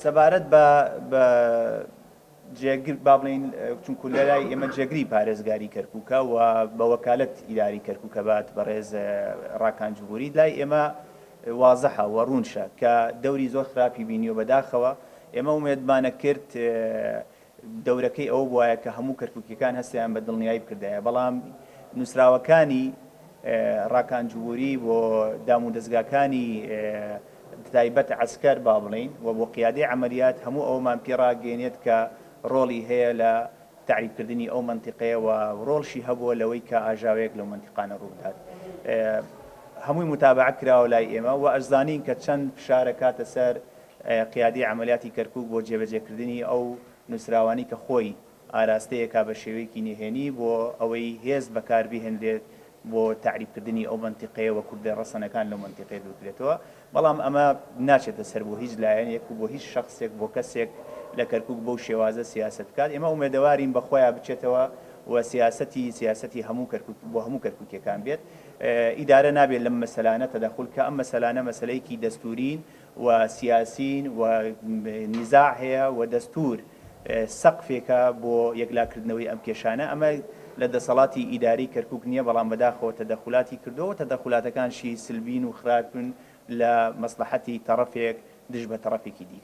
سەبارەت بە با بڵین چونکو لە لای ئێمە جێگری پارێزگاری کەرکووکە و بە وەکالەت ئیداری کەرکووکە بات بەڕێز ڕاکانجبووری لای ئێمە وازەحە و ڕوونشە کە دەوری زۆر خراپی بینی و بەداخەوە ئێمە ومێدمانە کرد دەورەکەی ئەوە وایە کە هەموو کەرکووکیەکان هەستیان بە دڵنیایی بکردایە بەڵام نووسراوەکانی ڕاکانجبووری بۆ دام و دەستگاکانی تایبەت عسکەر با بڵین و بۆ قیادەی عەمەلیات هەموو ئەومان پێڕاگەێنێت کە ڕۆڵی هەیە لە تعریفکردنی ئەو منتیقەیە و ڕۆڵشی هەبووە لەوەی کە ئاژاوەیەک لەو منتیقانە ڕوودات هەمووی متابعە کراوە لای ئێمە و ئەشزانین کە چەند فشارە کاتە سەر قیادەی عەمەلیاتی کەرکووک بۆ جێبەجێکردنی ئەو نووسراوانی کە خۆی ئاراستەیەکا بە شێوەیەکی نهێنی بۆ ئەوەی هێز بەکاربهێنرێت بۆ تعریفکردنی ئەو منتیقەیە و کوردە ڕەسەنەکان لەو منتیقەیە دوورکرێتەوە بەڵام ئەمە ناچێتە سەر بۆ هیچ لایەنێک و بۆ هیچ شخصێک بۆ کەسێک لە کەرکووک بەو شێوازە سیاست بکات ئێمە ئومێدەوارین بەخۆیان بچێتەوە و سیاسەتی هەموو کەرکووک بۆ هەموو کەرکووکیەکان بێت ئیدارە نابێت لەم مەسەلانە تەدەخل کە ئەم مەسەلانە مەسەلەیەکی دەستورین و سیاسین و نیزاع هەیە و دەستور سەقفێکە بۆ یەکلاکردنەوەی ئەم کێشانە ئەمە لە دەسەڵاتی ئیداری کەرکووک نییە بەڵام بەداخەوە تەدەخلاتی کردەوە تەدەخلاتەکانشی سلبین و خراپن لە مەسلحەتی تەڕەفێک دژ بە تەڕەفێکی دی